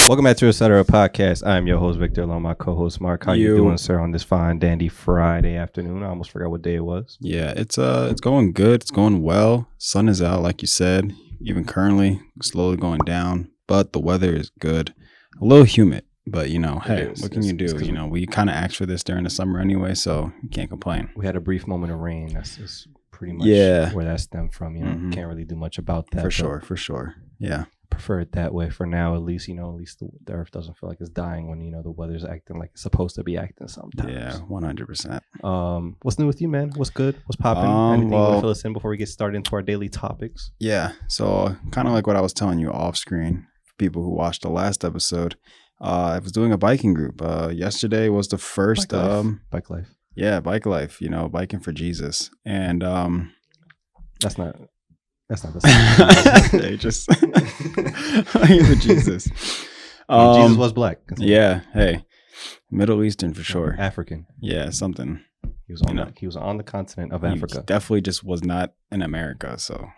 Welcome back to Etc. Podcast. I'm your host, Victor, along with my co-host, Mark. How you doing, sir, on this fine, dandy Friday afternoon? I almost forgot what day it was. Yeah, it's going good. It's going well. Sun is out, like you said. Even currently, slowly going down. But the weather is good. A little humid. But, hey, what can you do? We kind of asked for this during the summer anyway, so you can't complain. We had a brief moment of rain. That's pretty much where that stemmed from. Can't really do much about that. For sure. Yeah. Prefer it that way for now, at least. At least the earth doesn't feel like it's dying when the weather's acting like it's supposed to be acting sometimes. Yeah, 100%. What's new with you, man? What's good? What's popping? Anything you want to fill us in before we get started into our daily topics? Yeah, so kind of like what I was telling you off screen for people who watched the last episode. I was doing a biking group. Yesterday was the first bike life. Yeah, bike life. Biking for Jesus, and that's not the same. They just for Jesus. Jesus was black. Yeah. Hey, Middle Eastern for sure. African. Yeah, something. He was on the continent of Africa. Definitely just was not in America. So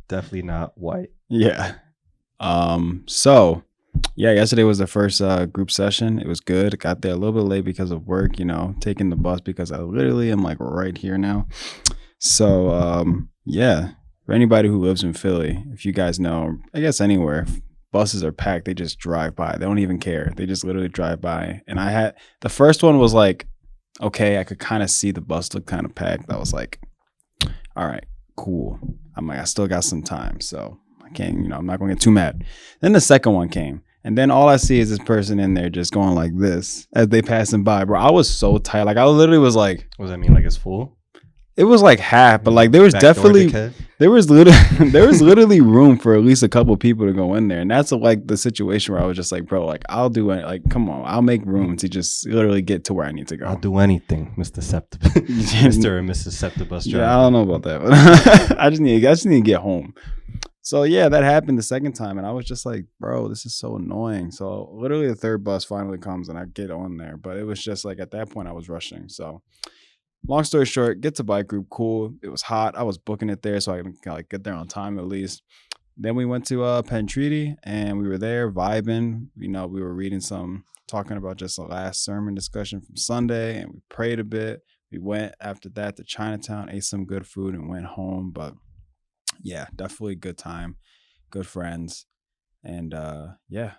definitely not white. Yeah. So yeah, yesterday was the first group session. It was good. Got there a little bit late because of work. Taking the bus because I literally am like right here now. So yeah. For anybody who lives in Philly, if you guys know, I guess anywhere, if buses are packed, they just drive by. They don't even care. They just literally drive by. And the first one was like, okay, I could kind of see the bus look kind of packed. I was like, all right, cool. I'm like, I still got some time. So I can't, I'm not going to get too mad. Then the second one came. And then all I see is this person in there just going like this as they passing by. Bro, I was so tired. Like I literally was like. What does that mean? Like it's full? It was like half, but like there was literally room for at least a couple people to go in there, and that's like the situation where I was just like, bro, like I'll do it, like come on, I'll make room to just literally get to where I need to go. I'll do anything, Mr. Mr. and Mrs. Septibus driver. Yeah, I don't know about that, but I just need to get home. So yeah, that happened the second time, and I was just like, bro, this is so annoying. So literally the third bus finally comes, and I get on there, but it was just like at that point I was rushing, so. Long story short, get to bike group, cool. It was hot. I was booking it there so I can get there on time at least. Then we went to Penn Treaty and we were there vibing. We were reading talking about just the last sermon discussion from Sunday, and we prayed a bit. We went after that to Chinatown, ate some good food, and went home. But yeah, definitely a good time, good friends. And yeah,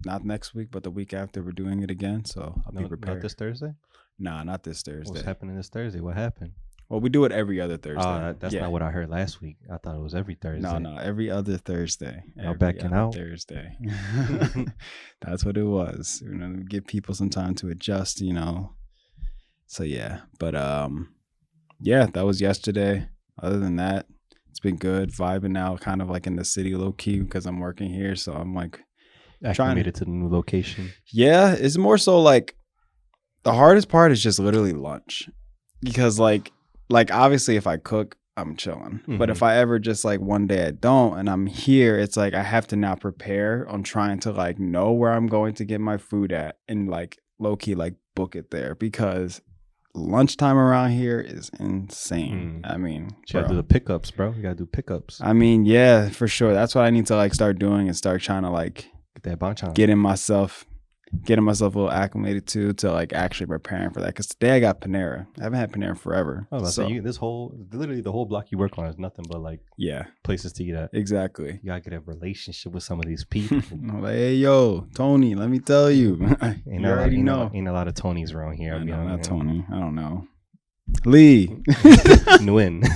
not next week, but the week after we're doing it again. So I'll be prepared. Not this Thursday? Nah, not this Thursday. What's happening this Thursday? What happened? Well, we do it every other Thursday. That's not what I heard last week. I thought it was every Thursday. No, every other Thursday. Y'all backing out? Thursday. That's what it was. Give people some time to adjust, So yeah, but yeah, that was yesterday. Other than that, it's been good. Vibing now, kind of like in the city low key because I'm working here, so I'm like acclimated to the new location. Yeah, it's more so like. The hardest part is just literally lunch because like obviously if I cook, I'm chilling. Mm-hmm. But if I ever just like one day I don't and I'm here, it's like I have to now prepare on trying to like know where I'm going to get my food at and like low key like book it there because lunchtime around here is insane. I mean, you gotta do the pickups, bro. You gotta do pickups. I mean, yeah, for sure. That's what I need to like start doing and start trying to like get that banchan. Getting myself a little acclimated to like actually preparing for that because today I got Panera. I haven't had Panera forever. Oh, so literally the whole block you work on is nothing but like places to eat at. Exactly. You gotta get a relationship with some of these people. Like, hey yo, Tony, let me tell you. You already know. Ain't a lot of Tonys around here. Not Tony. I don't know. Lee. Nguyen.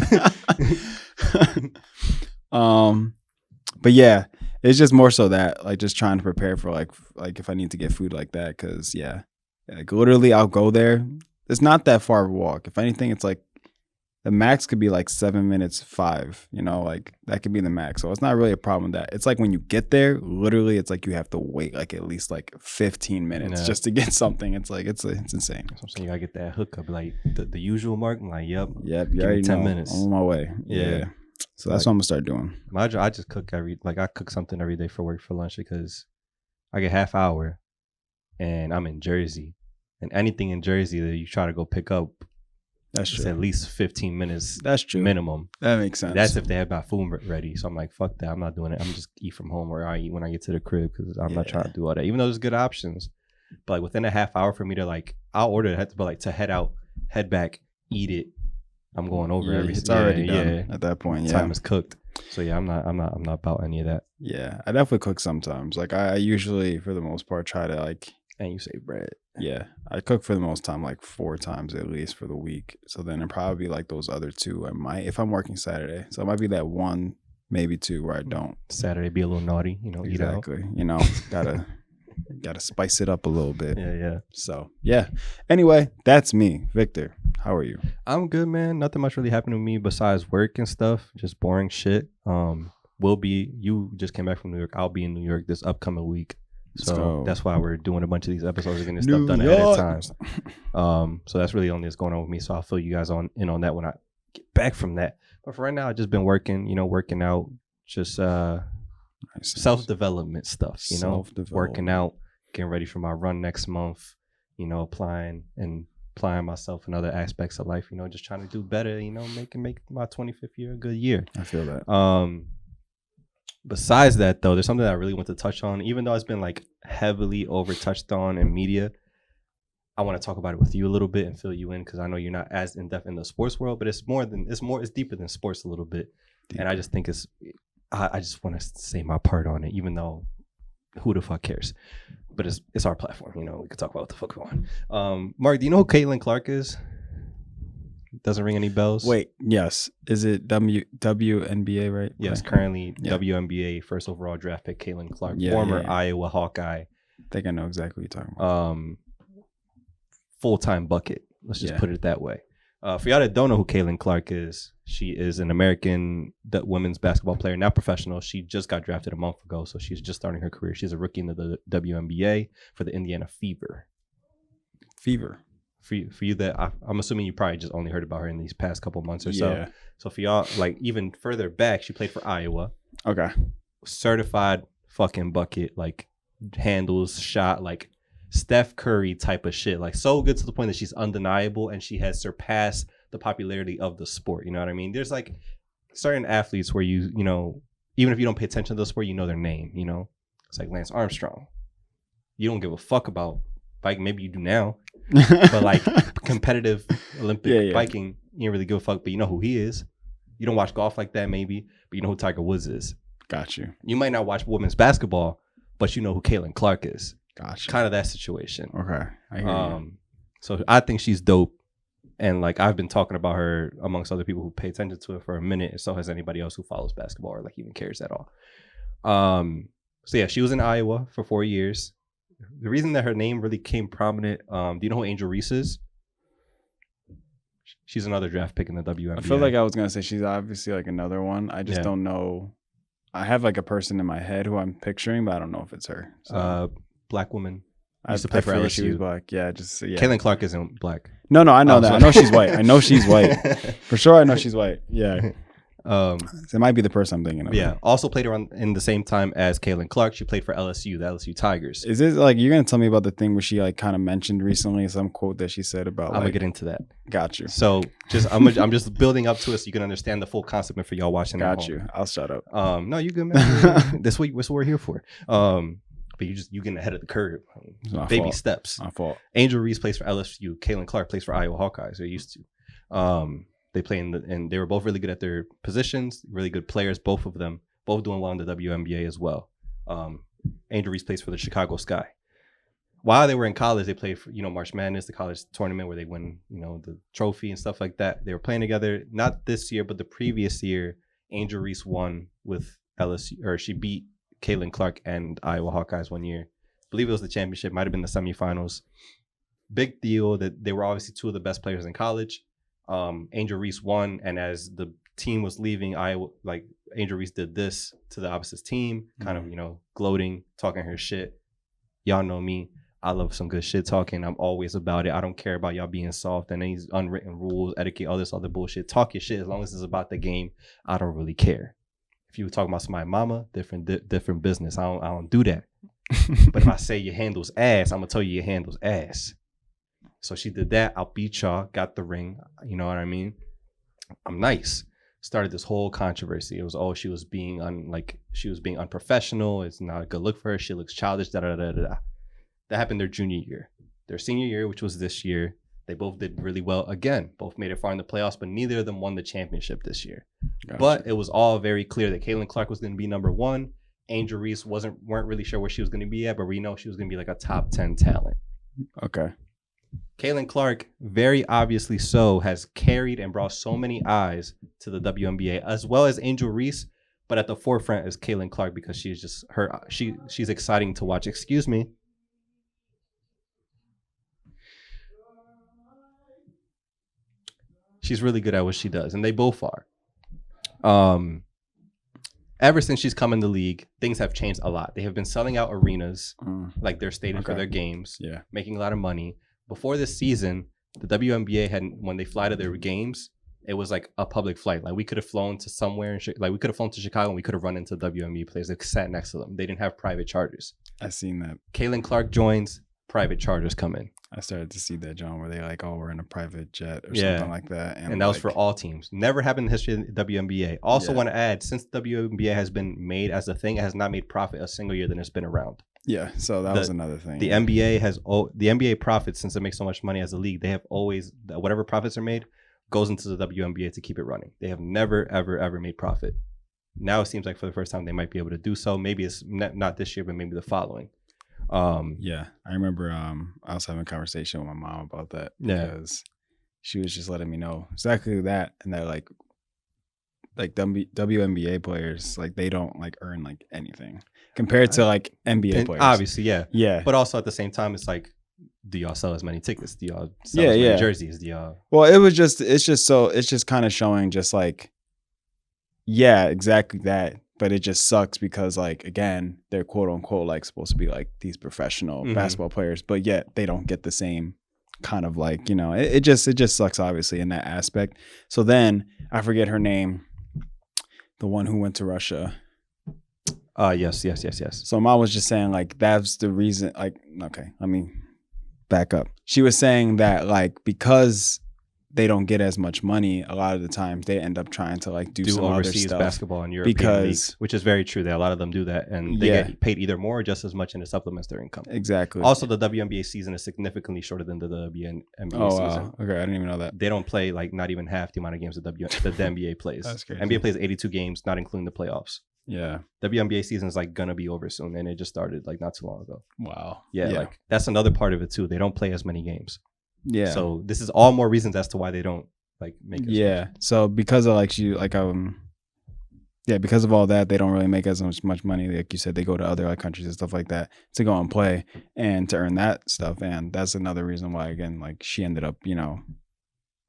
But yeah. It's just more so that like just trying to prepare for like if I need to get food like that because like literally I'll go there. It's not that far of a walk. If anything, it's like the max could be like 7 minutes, 5. Like that could be the max. So it's not really a problem with that. It's like when you get there, literally, it's like you have to wait like at least like 15 minutes just to get something. It's like it's insane. So I'm saying you gotta get that hookup like the usual mark. I'm like, yep. You already 10 know. minutes. I'm on my way. Yeah. So that's what I'm gonna start doing. My job, I just cook I cook something every day for work for lunch because I get half hour and I'm in Jersey. And anything in Jersey that you try to go pick up, That's It's true. at least 15 minutes. That's true. Minimum. That makes sense. That's if they have my food ready. So I'm like, fuck that. I'm not doing it. I'm just eat from home, or I eat when I get to the crib, because I'm not trying to do all that. Even though there's good options, but like within a half hour for me to like, I'll order it, but like to head out, head back, eat it. I'm going over everything. It's already done at that point. Time is cooked. So yeah, I'm not about any of that. Yeah, I definitely cook sometimes. Like I usually, for the most part, try to like. And you save bread. Yeah, I cook for the most time, like 4 times at least for the week. So then it'd probably be like those other 2. I might, if I'm working Saturday. So it might be that 1, maybe 2 where I don't. Saturday be a little naughty, Exactly. Eat out. Gotta spice it up a little bit. Yeah. So yeah. Anyway, that's me, Victor. How are you? I'm good, man. Nothing much really happened to me besides work and stuff. Just boring shit. You just came back from New York. I'll be in New York this upcoming week. So that's why we're doing a bunch of these episodes, getting this stuff done ahead of time. So that's really only what's going on with me. So I'll fill you guys in on that when I get back from that. But for right now, I've just been working, working out, just self-development stuff, working out, getting ready for my run next month, applying myself in other aspects of life, just trying to do better, make my 25th year a good year. I feel that. Besides that, though, there's something that I really want to touch on, even though it's been like heavily over touched on in media. I want to talk about it with you a little bit and fill you in, because I know you're not as in depth in the sports world, but it's deeper than sports a little bit. Deeper. And I just think I just want to say my part on it, even though who the fuck cares? But it's our platform, we can talk about what the fuck we want. Mark, do you know who Caitlin Clark is? Doesn't ring any bells? Wait, yes. Is it WNBA, right? Yes, currently WNBA first overall draft pick Caitlin Clark, former Iowa Hawkeye. I think I know exactly what you're talking about. Full-time bucket. Let's just put it that way. For y'all that don't know who Caitlin Clark is, she is an American women's basketball player, now professional. She just got drafted a month ago, so she's just starting her career. She's a rookie in the WNBA for the Indiana Fever. For you that I'm assuming you probably just only heard about her in these past couple months or so. So for y'all, like even further back, she played for Iowa. Okay. Certified fucking bucket, like handles, shot, like Steph Curry type of shit. Like so good to the point that she's undeniable and she has surpassed the popularity of the sport. You know what I mean? There's like certain athletes where you even if you don't pay attention to the sport, you know their name, It's like Lance Armstrong. You don't give a fuck about biking. Maybe you do now. But like competitive Olympic biking, you don't really give a fuck, but you know who he is. You don't watch golf like that maybe, but you know who Tiger Woods is. Got you. You might not watch women's basketball, but you know who Caitlin Clark is. Gotcha. Kind of that situation. Okay. I hear you. So I think she's dope. And like I've been talking about her amongst other people who pay attention to it for a minute, and so has anybody else who follows basketball or like even cares at all. So yeah, she was in Iowa for 4 years. The reason that her name really came prominent, do you know who Angel Reese is? She's another draft pick in the WNBA. I feel like I was going to say she's obviously like another one. I just don't know. I have like a person in my head who I'm picturing, but I don't know if it's her. So. Black woman. I used to play for LSU. She was black. Yeah. Caitlin Clark isn't black. No, I know that. I know she's white. I know she's white. For sure, I know she's white. Yeah. It might be the person I'm thinking of. Yeah. Also played around in the same time as Caitlin Clark. She played for LSU, the LSU Tigers. Is this like you're gonna tell me about the thing where she like kind of mentioned recently some quote that she said about? I'm gonna get into that. Got you. So I'm just building up to it so you can understand the full concept and for y'all watching. Got you. I'll shut up. No, you good, man. That's what we're here for. But you getting ahead of the curve. Baby steps. My fault. Angel Reese plays for LSU. Caitlin Clark plays for Iowa Hawkeyes. They're used to. They play and they were both really good at their positions, really good players, both of them, both doing well in the WNBA as well. Angel Reese plays for the Chicago Sky. While they were in college, they played for, March Madness, the college tournament where they win, the trophy and stuff like that. They were playing together, not this year, but the previous year, Angel Reese won with LSU, or she beat Caitlin Clark and Iowa Hawkeyes one year. I believe it was the championship, might have been the semifinals. Big deal that they were obviously two of the best players in college. Angel Reese won, and as the team was leaving, Angel Reese did this to the opposite team, kind of, gloating, talking her shit. Y'all know me. I love some good shit talking. I'm always about it. I don't care about y'all being soft and any unwritten rules, etiquette, all this other bullshit. Talk your shit as long as it's about the game. I don't really care. If you were talking about somebody's mama, different business. I don't do that. But if I say your handle's ass, I'm gonna tell you your handle's ass. So she did that. I'll beat y'all. Got the ring. You know what I mean? I'm nice. Started this whole controversy. It was she was being being unprofessional. It's not a good look for her. She looks childish. Da da da da da. That happened their junior year. Their senior year, which was this year, they both did really well. Again, both made it far in the playoffs, but neither of them won the championship this year. Gotcha. But it was all very clear that Caitlin Clark was going to be number one. Angel Reese weren't really sure where she was going to be at, but we know she was going to be like a top 10 talent. Okay. Caitlin Clark, very obviously so, has carried and brought so many eyes to the WNBA, as well as Angel Reese. But at the forefront is Caitlin Clark because she's just she's exciting to watch. Excuse me. She's really good at what she does, and they both are. Ever since she's come in the league, things have changed a lot. They have been selling out arenas, like their stadium for their games, making a lot of money. Before this season, the WNBA had, when they fly to their games, it was like a public flight. Like we could have flown to somewhere, we could have flown to Chicago and we could have run into WNBA players that sat next to them. They didn't have private charters. I seen that. Caitlin Clark joins, private charters come in. I started to see that, John, where they like, we're in a private jet or something like that. And that was for all teams. Never happened in the history of the WNBA. Also want to add, since the WNBA has been made as a thing, it has not made profit a single year that it's been around. Yeah, so that was another thing. The NBA profits, since it makes so much money as a league, they have always, whatever profits are made goes into the WNBA to keep it running. They have never, ever, ever made profit. Now it seems like for the first time they might be able to do so. Maybe it's not this year, but maybe the following. I remember I was having a conversation with my mom about that because she was just letting me know exactly that, and that like WNBA players, like they don't like earn like anything compared to like NBA players. Obviously, yeah. But also at the same time, it's like, do y'all sell as many tickets? Do y'all sell as many jerseys? Do y'all? Well, it's just kind of showing just like, exactly that. But it just sucks because, like, again, they're quote unquote like supposed to be like these professional basketball players, but yet they don't get the same kind of like, you know, it just sucks obviously in that aspect. So then I forget her name, the one who went to Russia. Yes. So Mom was just saying like that's the reason. Like, okay, let me back up. She was saying that like because they don't get as much money, a lot of the times they end up trying to like do some overseas other stuff basketball in European leagues, which is very true. That a lot of them do that, and they get paid either more or just as much, and it supplements their income. Exactly. Also, the WNBA season is significantly shorter than the WNBA season. Wow. Okay, I didn't even know that. They don't play like not even half the amount of games that the NBA plays. That's crazy. NBA plays 82 games, not including the playoffs. Yeah. WNBA season is like gonna be over soon, and it just started like not too long ago. Wow. Yeah, like that's another part of it too. They don't play as many games. Yeah. So this is all more reasons as to why they don't like make it. So because of because of all that, they don't really make as much money. Like you said, they go to other like countries and stuff like that to go and play and to earn that stuff. And that's another reason why, again, like she ended up, you know,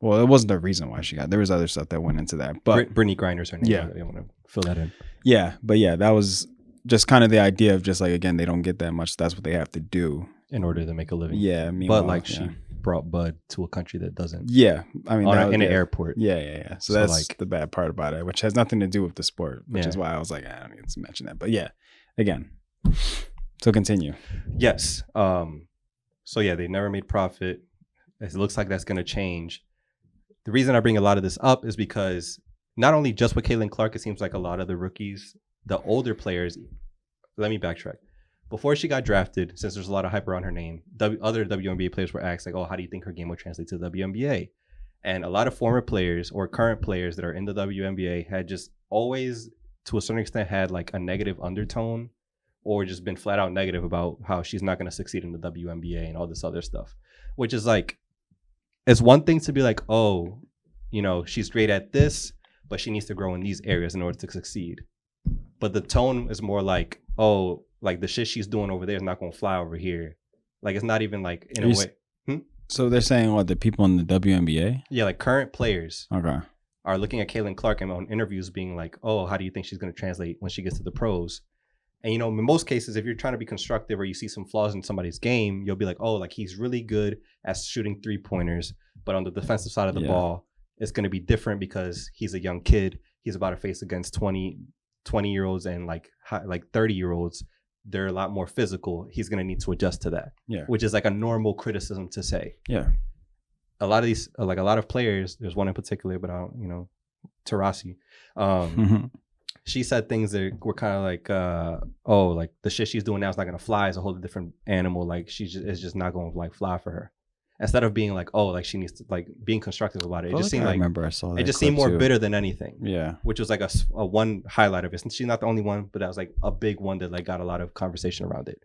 well, it wasn't the reason why she got. There was other stuff that went into that. But Brittany Griner's her name. Yeah. I want to fill that in. Yeah, but that was just kind of the idea of just like, again, they don't get that much. That's what they have to do in order to make a living. Yeah, but like she brought Bud to a country that doesn't. Yeah, I mean, in an airport. Yeah. So that's like the bad part about it, which has nothing to do with the sport, which is why I was like, I don't need to mention that. But again, so continue. Yes. So they never made profit. It looks like that's going to change. The reason I bring a lot of this up is because not only just with Caitlin Clark, it seems like a lot of the rookies, the older players. Let me backtrack. Before she got drafted, since there's a lot of hype around her name, other WNBA players were asked, like, oh, how do you think her game will translate to the WNBA? And a lot of former players or current players that are in the WNBA had just always, to a certain extent, had like a negative undertone or just been flat out negative about how she's not going to succeed in the WNBA and all this other stuff, which is like, it's one thing to be like, oh, you know, she's great at this, but she needs to grow in these areas in order to succeed. But the tone is more like, oh, like the shit she's doing over there is not going to fly over here. Like it's not even like in a way. So they're saying what, the people in the WNBA? Yeah, like current players are looking at Caitlin Clark and on interviews being like, oh, how do you think she's going to translate when she gets to the pros? And, you know, in most cases, if you're trying to be constructive or you see some flaws in somebody's game, you'll be like, oh, like he's really good at shooting 3-pointers. But on the defensive side of the ball, it's going to be different because he's a young kid. He's about to face against 20-year-olds and like 30-year-olds they're a lot more physical. He's going to need to adjust to that. Yeah. Which is like a normal criticism to say. Yeah. A lot of these, like a lot of players, there's one in particular, but I don't, you know, Tarasi. She said things that were kind of like, oh, like the shit she's doing now is not going to fly. It's a whole different animal. Like it's just not going to like fly for her. Instead of being like, oh, like she needs to like being constructive about it. It just seemed like, I saw that. It just seemed more bitter than anything. Yeah. Which was like a one highlight of it. She's not the only one, but that was like a big one that like got a lot of conversation around it.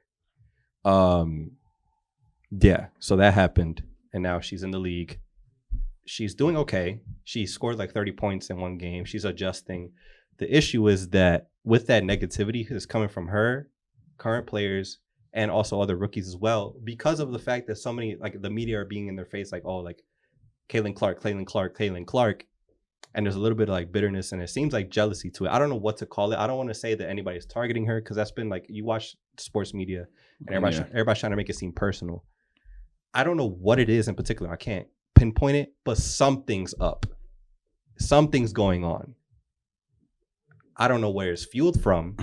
Yeah. So that happened. And now she's in the league. She's doing okay. She scored like 30 points in one game. She's adjusting. The issue is that with that negativity is coming from her, current players, and also other rookies as well, because of the fact that so many, like the media are being in their face, like, oh, like Caitlin Clark. And there's a little bit of like bitterness and it seems like jealousy to it. I don't know what to call it. I don't want to say that anybody's targeting her because that's been like, you watch sports media and everybody's trying to make it seem personal. I don't know what it is in particular. I can't pinpoint it, but something's up. Something's going on. I don't know where it's fueled from,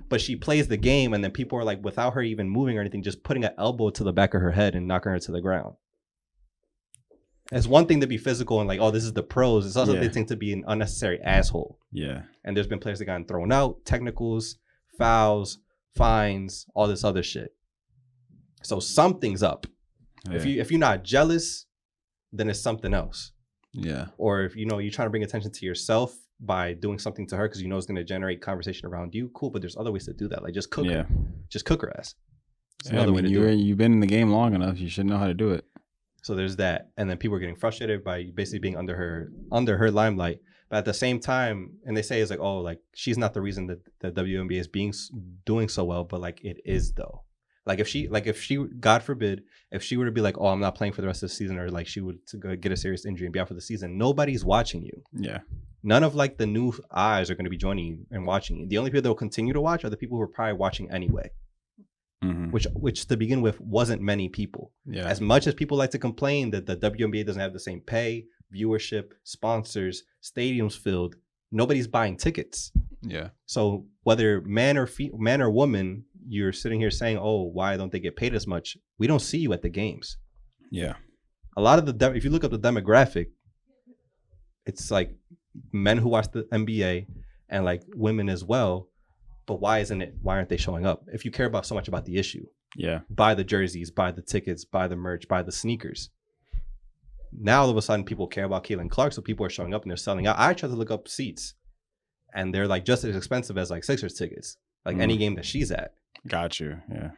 but she plays the game and then people are like, without her even moving or anything, just putting an elbow to the back of her head and knocking her to the ground. It's one thing to be physical and like, oh, this is the pros. It's also the thing to be an unnecessary asshole. Yeah. And there's been players that gotten thrown out, technicals, fouls, fines, all this other shit. So something's up. Yeah. If you're not jealous, then it's something else. Yeah. Or if you know you're trying to bring attention to yourself by doing something to her because you know it's going to generate conversation around you, cool. But there's other ways to do that. Like just cook her. Just cook her ass. It's another way to do it. You've been in the game long enough. You should know how to do it. So there's that. And then people are getting frustrated by basically being under her limelight. But at the same time, and they say it's like, oh, like she's not the reason that the WNBA is doing so well, but like it is though. Like if she, God forbid, if she were to be like, oh, I'm not playing for the rest of the season, or like she would to go get a serious injury and be out for the season, nobody's watching you. Yeah. None of like the new eyes are going to be joining you and watching you. The only people that will continue to watch are the people who are probably watching anyway. Mm-hmm. Which to begin with wasn't many people. Yeah. As much as people like to complain that the WNBA doesn't have the same pay, viewership, sponsors, stadiums filled, nobody's buying tickets. Yeah. So whether man or woman, you're sitting here saying, "Oh, why don't they get paid as much?" We don't see you at the games. Yeah. A lot of if you look up the demographic, it's like men who watch the NBA and like women as well. But why aren't they showing up? If you care about so much about the issue, yeah, buy the jerseys, buy the tickets, buy the merch, buy the sneakers. Now all of a sudden people care about Caitlin Clark, so people are showing up and they're selling out. I tried to look up seats, and they're like just as expensive as like Sixers tickets, like any game that she's at. Got you, yeah.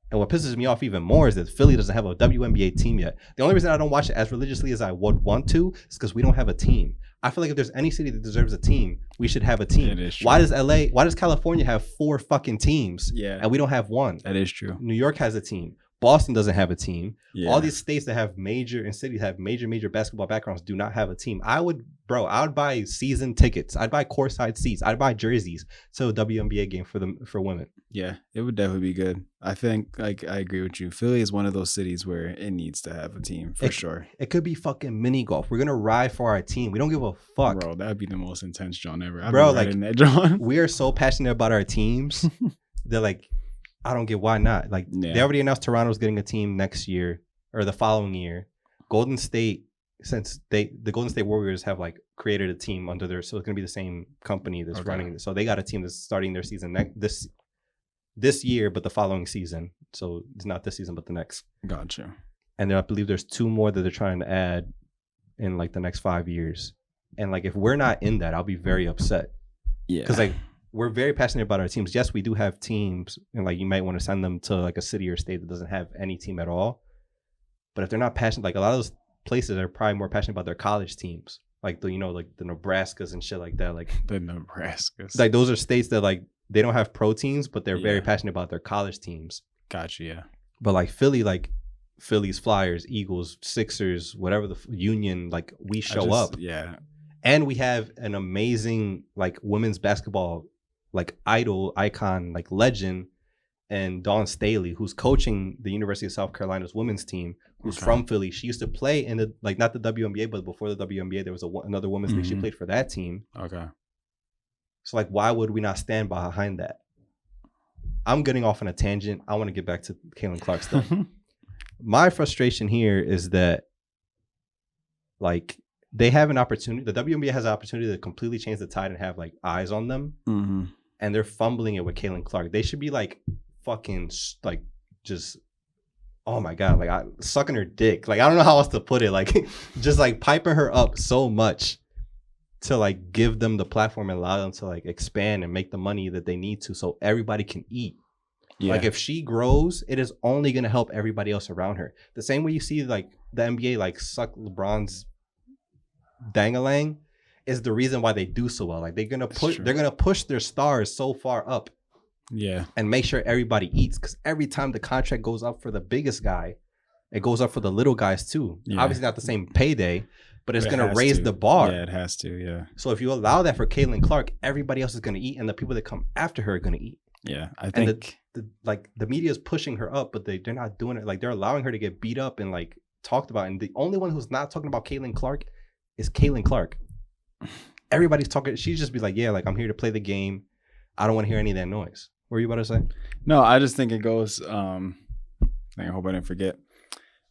And what pisses me off even more is that Philly doesn't have a WNBA team yet. The only reason I don't watch it as religiously as I would want to is because we don't have a team. I feel like if there's any city that deserves a team, we should have a team. It is true. Why does California have 4 fucking teams? Yeah. And we don't have one? That is true. New York has a team. Boston doesn't have a team. Yeah. All these states that have cities have major basketball backgrounds do not have a team. I would buy season tickets. I'd buy courtside seats. I'd buy jerseys to a WNBA game for women. Yeah, it would definitely be good. I think I agree with you. Philly is one of those cities where it needs to have a team for sure. It could be fucking mini golf. We're gonna ride for our team. We don't give a fuck. Bro, that'd be the most intense John ever. That John. We are so passionate about our teams. They're like, I don't get why not. Like they already announced Toronto's getting a team next year or the following year. Golden State, since the Golden State Warriors have like created a team under so it's gonna be the same company that's running it. So they got a team that's starting their season this year, but the following season. So it's not this season, but the next. Gotcha. And then I believe there's 2 more that they're trying to add in like the next 5 years. And like if we're not in that, I'll be very upset. Yeah. Because like we're very passionate about our teams. Yes, we do have teams, and like you might want to send them to like a city or state that doesn't have any team at all. But if they're not passionate, like a lot of those places are probably more passionate about their college teams, like the Nebraskas and shit like that. Like the Nebraskas, like those are states that like they don't have pro teams, but they're very passionate about their college teams. Gotcha. Yeah. But like Philly, like Phillies, Flyers, Eagles, Sixers, whatever the Union, like we show up. Yeah. And we have an amazing like women's basketball like icon, like legend, and Dawn Staley, who's coaching the University of South Carolina's women's team, who's from Philly. She used to play in not the WNBA, but before the WNBA, there was another women's league. She played for that team. Okay. So like, why would we not stand behind that? I'm getting off on a tangent. I want to get back to Caitlin Clark still. My frustration here is that, like, they have an opportunity. The WNBA has an opportunity to completely change the tide and have like eyes on them, and they're fumbling it with Caitlin Clark. They should be like fucking like just, oh my god, like sucking her dick. Like I don't know how else to put it. Like just like piping her up so much to like give them the platform and allow them to like expand and make the money that they need to, so everybody can eat. Yeah. Like if she grows, it is only going to help everybody else around her. The same way you see like the NBA like suck LeBron's dangalang is the reason why they do so well. Like they're gonna push their stars so far up, and make sure everybody eats. Because every time the contract goes up for the biggest guy, it goes up for the little guys too. Obviously not the same payday, but it's gonna raise the bar. Yeah, it has to. Yeah. So if you allow that for Caitlin Clark, everybody else is gonna eat, and the people that come after her are gonna eat. Yeah, I think the media is pushing her up, but they're not doing it. Like they're allowing her to get beat up and like talked about. And the only one who's not talking about Caitlin Clark is Caitlin Clark. Everybody's talking. She'd just be like, yeah, like I'm here to play the game. I don't want to hear any of that noise. What were you about to say? No, I just think it goes. I hope I didn't forget.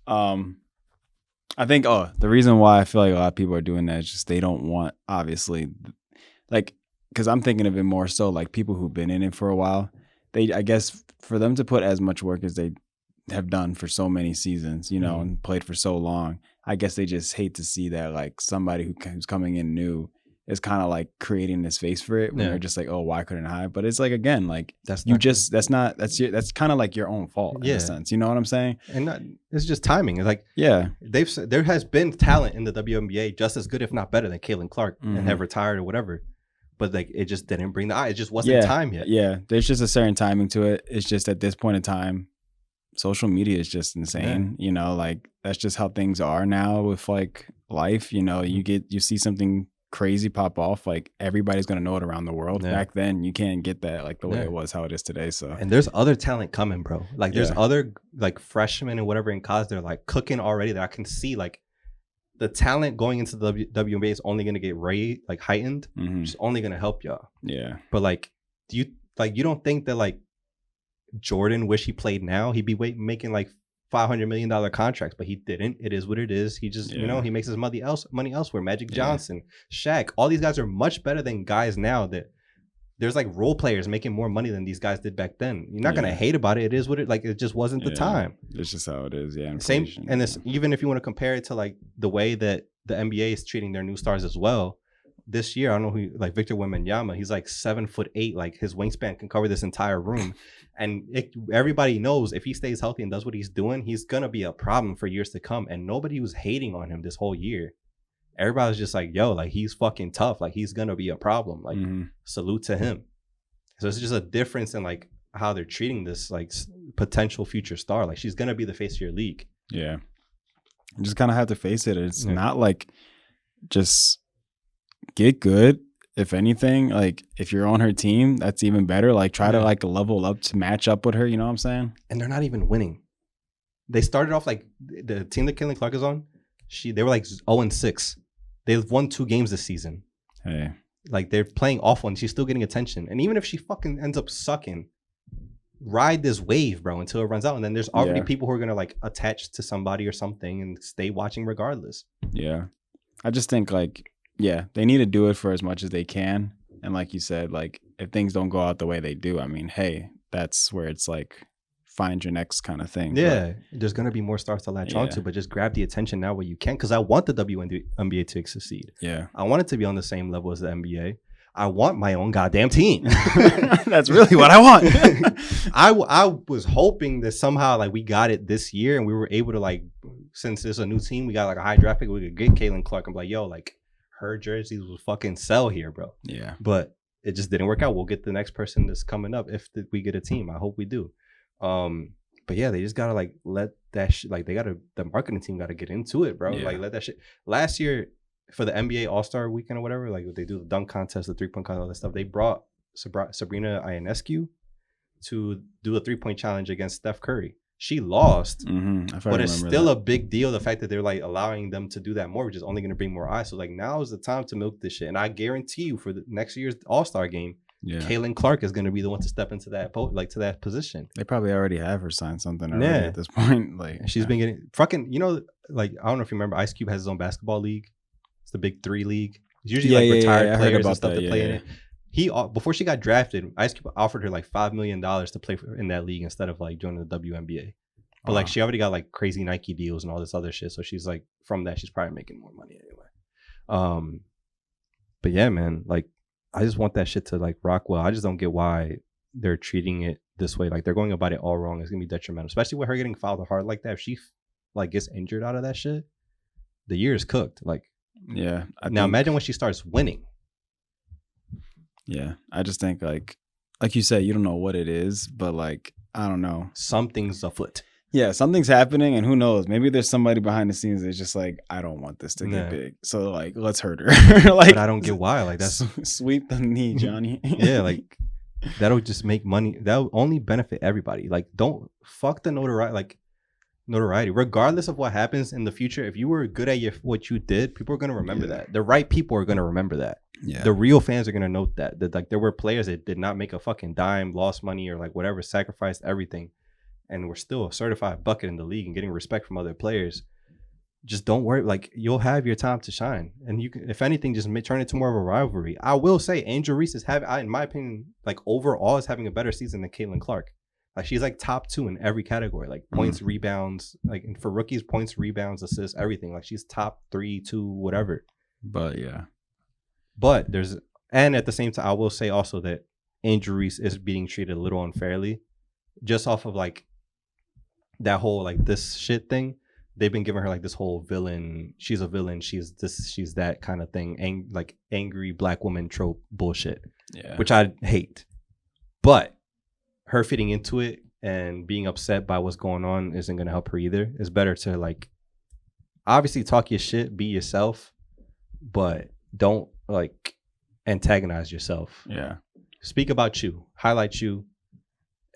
I think the reason why I feel like a lot of people are doing that is just they don't want, obviously, like, because I'm thinking of it more so like people who've been in it for a while. I guess for them to put as much work as they have done for so many seasons, you know, and played for so long, I guess they just hate to see that like somebody who's coming in new is kind of like creating this face for it when they're just like, oh, why couldn't I? But it's like, again, like that's kind of like your own fault in a sense. You know what I'm saying? And it's just timing. It's like, there has been talent in the WNBA just as good, if not better, than Caitlin Clark and have retired or whatever. But like it just didn't bring the eye. It just wasn't time yet. Yeah, there's just a certain timing to it. It's just at this point in time, social media is just insane. You know, like that's just how things are now with like life. You know, you see something crazy pop off, like everybody's gonna know it around the world. Back then, you can't get that like the way it was how it is today. So, and there's other talent coming, bro. Like there's other like freshmen and whatever in college. They're like cooking already. That I can see like. The talent going into the WNBA is only going to get heightened. It's only going to help y'all. Yeah. But like, you don't think that like Jordan wish he played now? He'd be making like $500 million contracts, but he didn't. It is what it is. He just, you know, he makes his money elsewhere. Magic Johnson, Shaq, all these guys are much better than guys now that there's like role players making more money than these guys did back then. You're not going to hate about it. It is what it just wasn't the time. It's just how it is. Yeah. Inflation. Same. And this, even if you want to compare it to like the way that the NBA is treating their new stars as well. This year, I don't know who, like Victor Wembanyama, he's like 7'8", like his wingspan can cover this entire room. And everybody knows if he stays healthy and does what he's doing, he's going to be a problem for years to come. And nobody was hating on him this whole year. Everybody was just like, yo, like he's fucking tough. Like he's going to be a problem. Like salute to him. So it's just a difference in like how they're treating this like potential future star. Like she's going to be the face of your league. Yeah. You just kind of have to face it. It's not like just get good. If anything, like if you're on her team, that's even better. Like try to like level up to match up with her. You know what I'm saying? And they're not even winning. They started off like the team that Caitlin Clark is on. They were like 0-6. They've won 2 games this season. Hey, like they're playing awful, and she's still getting attention. And even if she fucking ends up sucking, ride this wave, bro, until it runs out. And then there's already people who are gonna like attach to somebody or something and stay watching regardless. Yeah, I just think like they need to do it for as much as they can. And like you said, like if things don't go out the way they do, I mean, hey, that's where it's like find your next kind of thing. Yeah, but there's gonna be more stars to latch onto, but just grab the attention now where you can, because I want the WNBA to succeed. Yeah, I want it to be on the same level as the NBA. I want my own goddamn team. That's really what I want. I was hoping that somehow like we got it this year and we were able to like, since it's a new team, we got like a high draft pick, we could get Caitlin Clark. I'm like, yo, like her jerseys will fucking sell here, bro. Yeah, but it just didn't work out. We'll get the next person that's coming up if we get a team. I hope we do. But yeah, they just gotta like let that shit, like the marketing team gotta get into it, bro. Like let that shit. Last year for the NBA All-Star weekend or whatever, like they do the dunk contest, the 3-point contest, all that stuff. They brought Sabrina Ionescu to do a 3-point challenge against Steph Curry. She lost, but it's still a big deal. The fact that they're like allowing them to do that more, which is only going to bring more eyes. So like now is the time to milk this shit. And I guarantee you for the next year's All-Star game, Yeah. Kaylin Clark is going to be the one to step into that to that position. They probably already have her sign something already at this point. Like and she's been getting fucking, like I don't know if you remember, Ice Cube has his own basketball league. It's the Big 3 league. It's usually retired players and stuff to play in it. He before she got drafted, Ice Cube offered her like $5 million to play in that league instead of like joining the WNBA. But like she already got like crazy Nike deals and all this other shit. So she's like, from that, she's probably making more money anyway. But yeah, man, like I just want that shit to like rock well. I just don't get why they're treating it this way. Like they're going about it all wrong. It's gonna be detrimental, especially with her getting fouled hard like that. If she like gets injured out of that shit, the year is cooked. Like, yeah. Imagine when she starts winning. Yeah, I just think like you said, you don't know what it is, but like I don't know, something's afoot. Yeah, something's happening, and who knows? Maybe there's somebody behind the scenes that's just like, I don't want this to get big, so like, let's hurt her. Like, but I don't get why. Like that's sweep the knee, Johnny. Yeah, like that'll just make money. That'll only benefit everybody. Like, don't fuck the notoriety. Regardless of what happens in the future, if you were good at what you did, people are gonna remember that. The right people are gonna remember that. Yeah. The real fans are gonna note that like there were players that did not make a fucking dime, lost money, or like whatever, sacrificed everything, and we're still a certified bucket in the league and getting respect from other players. Just don't worry. Like, you'll have your time to shine, and you can, if anything, just turn it to more of a rivalry. I will say, Angel Reese is in my opinion, like overall, is having a better season than Caitlin Clark. Like, she's like top 2 in every category, like points, rebounds, like for rookies, points, rebounds, assists, everything. Like, she's top 3, 2, whatever. But yeah, but and at the same time, I will say also that Angel Reese is being treated a little unfairly, just off of like that whole like this shit thing. They've been giving her like this whole villain. She's a villain. She's this. She's that kind of thing. Like angry black woman trope bullshit. Yeah. Which I hate. But her fitting into it and being upset by what's going on isn't going to help her either. It's better to like obviously talk your shit, be yourself, but don't like antagonize yourself. Yeah. Speak about you, highlight you,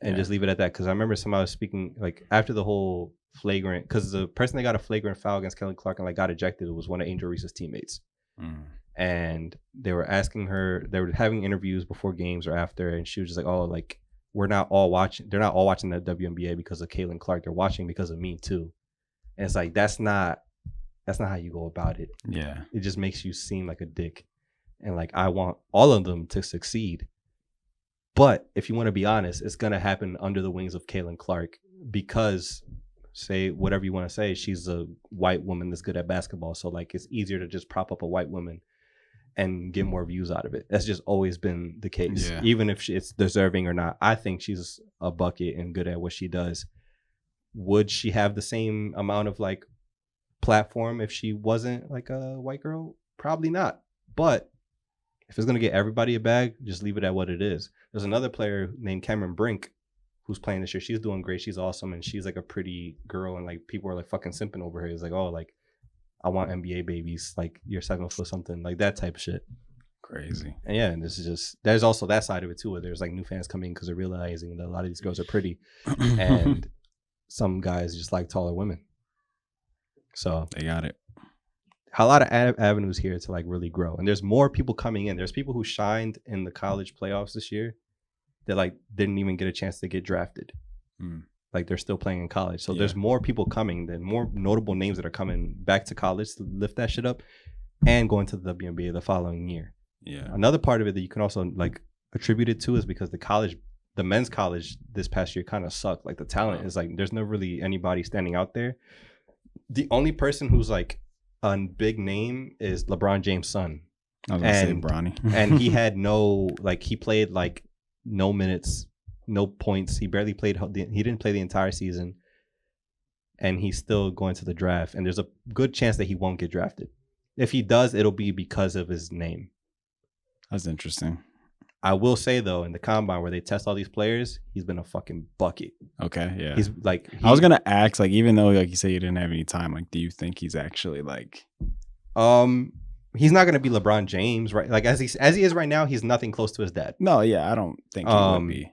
and just leave it at that. Because I remember somebody was speaking like after the whole flagrant, because the person that got a flagrant foul against Kelly Clark and like got ejected was one of Angel Reese's teammates. And they were asking her, they were having interviews before games or after, and she was just like, oh, like they're not all watching the WNBA because of Caitlin Clark, they're watching because of me too. And it's like, that's not how you go about it. Yeah, it just makes you seem like a dick. And like, I want all of them to succeed, but if you want to be honest, it's gonna happen under the wings of Caitlin Clark, because say whatever you want to say, she's a white woman that's good at basketball, so like it's easier to just prop up a white woman and get more views out of it. That's just always been the case. Even if it's deserving or not. I think she's a bucket and good at what she does. Would she have the same amount of like platform if she wasn't like a white girl? Probably not. But if it's gonna get everybody a bag, just leave it at what it is. There's another player named Cameron Brink who's playing this year. She's doing great. She's awesome. And she's like a pretty girl. And like people are like fucking simping over her. It's like, oh, like I want NBA babies. Like you're 7 foot something, like that type of shit. Crazy. And yeah, and this is just, there's also that side of it too, where there's like new fans coming because they're realizing that a lot of these girls are pretty and some guys just like taller women. So they got it. A lot of avenues here to like really grow. And there's more people coming in. There's people who shined in the college playoffs this year that like didn't even get a chance to get drafted. Like they're still playing in college. So there's more people coming, than more notable names that are coming back to college to lift that shit up and going to the WNBA the following year. Yeah. Another part of it that you can also like attribute it to is because the men's college this past year kind of sucked. Like the talent is like, there's no really anybody standing out there. The only person who's like a big name is LeBron James' son. I was gonna say Bronny. And he had he played like no minutes, no points. He barely played. He didn't play the entire season, and he's still going to the draft. And there's a good chance that he won't get drafted. If he does, it'll be because of his name. That's interesting. I will say though, in the combine where they test all these players, he's been a fucking bucket. Okay, yeah. He's like, I was gonna ask, like, even though like you say you didn't have any time, like, do you think he's actually like, he's not gonna be LeBron James, right? Like as he is right now, he's nothing close to his dad. No, yeah, I don't think he would be.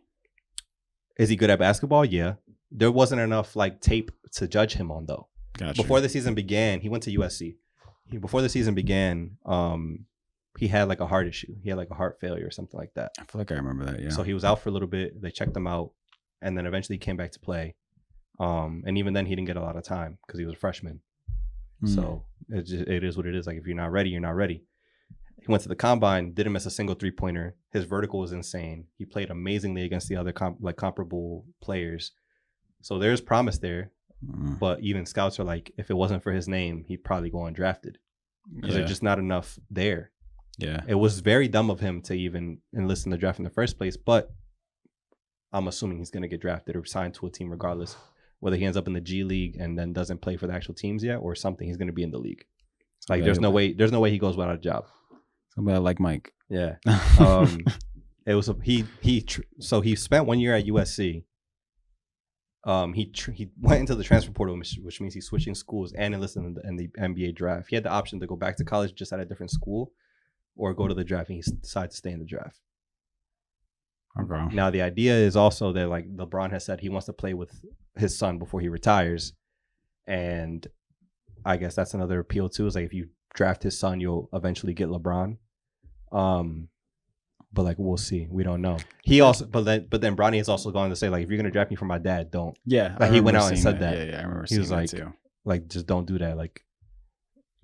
Is he good at basketball? Yeah. There wasn't enough like tape to judge him on though. Gotcha. Before the season began, he went to USC. Before the season began, he had like a heart issue. He had like a heart failure or something like that. I feel like I remember that. Yeah. So he was out for a little bit. They checked him out, and then eventually he came back to play. And even then, he didn't get a lot of time because he was a freshman. So it is what it is. Like, if you're not ready, you're not ready. He went to the combine, didn't miss a single 3-pointer. His vertical was insane. He played amazingly against the other comparable players. So there's promise there. But even scouts are like, if it wasn't for his name, he'd probably go undrafted because there's just not enough there. Yeah. It was very dumb of him to even enlist in the draft in the first place. But I'm assuming he's going to get drafted or signed to a team regardless. Whether he ends up in the G League and then doesn't play for the actual teams yet or something, he's going to be in the league. Like, there's no way he goes without a job. Somebody like Mike. Yeah. It was so he spent 1 year at USC. He went into the transfer portal, which means he's switching schools and enlisted in the NBA draft. He had the option to go back to college just at a different school or go to the draft, and he decided to stay in the draft. Okay. Now, the idea is also that, like, LeBron has said he wants to play with his son before he retires. And I guess that's another appeal too, is like, if you draft his son, you'll eventually get LeBron. But like, we'll see. We don't know. He also, but then Bronny is also going to say, like, if you're gonna draft me for my dad, don't. Yeah. Like, he went out and said that. Yeah, I remember he was seeing like, that too. Like, just don't do that. Like,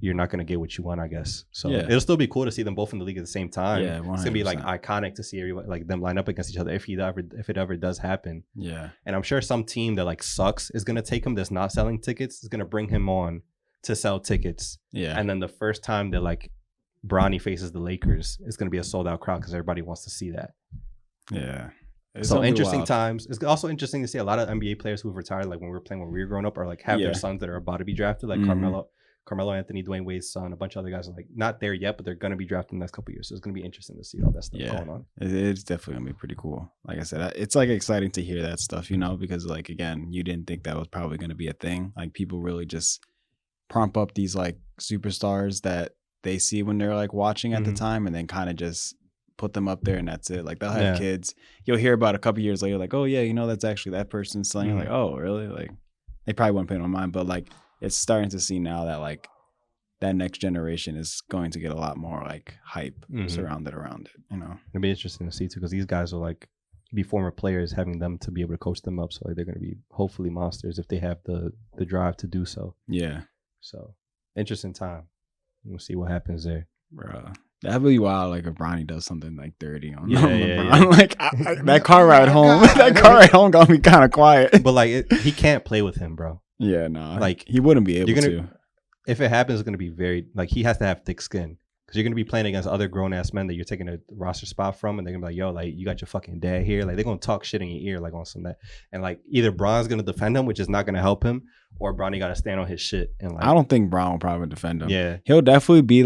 you're not gonna get what you want, I guess. So Yeah. it'll still be cool to see them both in the league at the same time. Yeah, 100%. It's gonna be like iconic to see everybody, like, them line up against each other if it ever does happen. Yeah. And I'm sure some team that like sucks is gonna take him that's not selling tickets is gonna bring him on to sell tickets. Yeah. And then the first time that like Bronny faces the Lakers, it's gonna be a sold out crowd because everybody wants to see that. Yeah. So interesting times. It's also interesting to see a lot of NBA players who've retired, like when we were growing up, or like have their sons that are about to be drafted, like Carmelo Anthony, Dwayne Wade's son, a bunch of other guys are like not there yet, but they're going to be drafted in the next couple of years. So it's going to be interesting to see all that stuff going on. It's definitely going to be pretty cool. Like I said, it's like exciting to hear that stuff, you know, because like, again, you didn't think that was probably going to be a thing. Like, people really just prompt up these like superstars that they see when they're like watching at the time, and then kind of just put them up there, and that's it. Like, they'll have kids. You'll hear about a couple years later, like, oh yeah, you know, that's actually that person's son. You're like, oh really? Like, they probably wouldn't pay no mind, but like, it's starting to see now that like that next generation is going to get a lot more like hype surrounded around it, you know. It'll be interesting to see too, because these guys are like be former players, having them to be able to coach them up. So like, they're going to be hopefully monsters if they have the drive to do so. Yeah. So interesting time. We'll see what happens there. Bro, that'd be wild. Like, if Bronny does something like dirty on LeBron. Yeah. Like, that car ride home, that car ride home gonna be kind of quiet. But like, he can't play with him, bro. Yeah, no. Like, he wouldn't be able to. If it happens, it's going to be very, like, he has to have thick skin. Because you're going to be playing against other grown-ass men that you're taking a roster spot from, and they're going to be like, yo, like, you got your fucking dad here. Like, they're going to talk shit in your ear, like, on some that. And, like, either Bron's going to defend him, which is not going to help him, or Bronny got to stand on his shit. And like, I don't think Bron will probably defend him. Yeah. He'll definitely be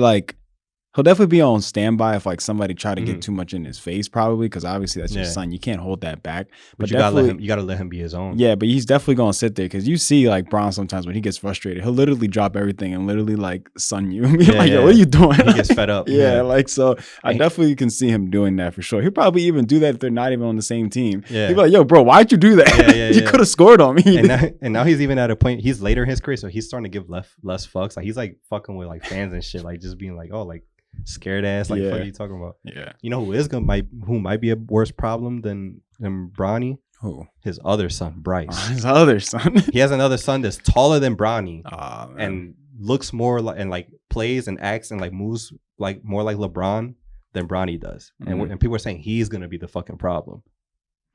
on standby if like somebody try to get too much in his face, probably, because obviously that's your son. You can't hold that back. But you gotta let him be his own. Yeah, but he's definitely gonna sit there, because you see like Bron sometimes when he gets frustrated, he'll literally drop everything and literally like son you. Like, yo, what are you doing? He gets fed up. Yeah, like, so I definitely can see him doing that for sure. He'll probably even do that if they're not even on the same team. Yeah. He'll be like, yo, bro, why'd you do that? You could have scored on me. And now he's even at a point, he's later in his career, so he's starting to give less fucks. Like, he's like fucking with like fans and shit, like just being like, oh, like, scared ass, like, what are you talking about? Yeah. You know who might be a worse problem than Bronny? Who? His other son, Bryce. His other son. He has another son that's taller than Bronny, man. and looks more like, and like plays and acts and like moves like more like LeBron than Bronny does. And people are saying he's gonna be the fucking problem.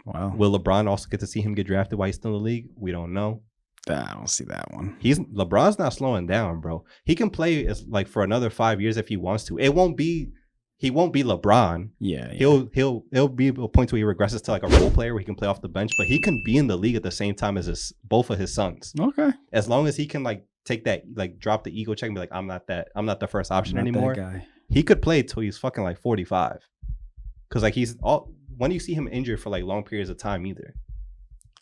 Wow. Will LeBron also get to see him get drafted while he's still in the league? We don't know. I don't see that one. LeBron's not slowing down, bro. He can play as like for another 5 years if he wants to. He won't be LeBron. Yeah. He'll be a point where he regresses to like a role player where he can play off the bench, but he can be in the league at the same time as both of his sons. Okay. As long as he can like take that, like drop the ego check and be like, I'm not the first option anymore. That guy. He could play till he's fucking like 45. Cause like when you see him injured for like long periods of time either.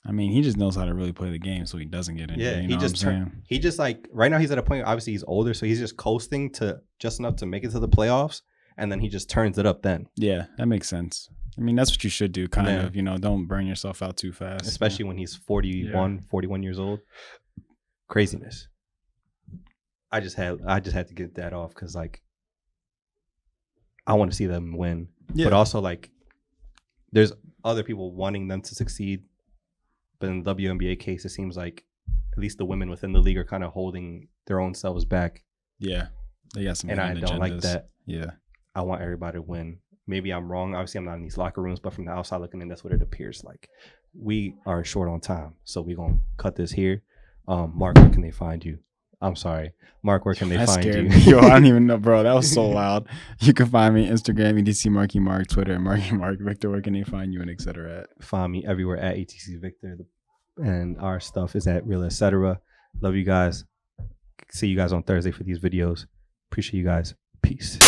I mean, he just knows how to really play the game, so he doesn't get injured. Yeah, you know he just like right now he's at a point. Obviously, he's older, so he's just coasting to just enough to make it to the playoffs, and then he just turns it up. Then yeah, that makes sense. I mean, that's what you should do, kind of. You know, don't burn yourself out too fast, especially when he's 41 years old. Craziness. I just had to get that off because like I want to see them win. Yeah. But also, like, there's other people wanting them to succeed. But in the WNBA case, it seems like at least the women within the league are kind of holding their own selves back. Yeah. They got some and I hidden don't agendas. like that. Yeah. I want everybody to win. Maybe I'm wrong. Obviously, I'm not in these locker rooms, but from the outside looking in, that's what it appears like. We are short on time, so we're going to cut this here. Mark, where can they find you? I'm sorry. Mark, where can they find you? Yo, I don't even know, bro. That was so loud. You can find me Instagram, EDC Marky Mark, Twitter, Marky Mark. Victor, where can they find you and etc. at? Find me everywhere at ATC Victor. And our stuff is at Real Etc. Love you guys. See you guys on Thursday for these videos. Appreciate you guys. Peace.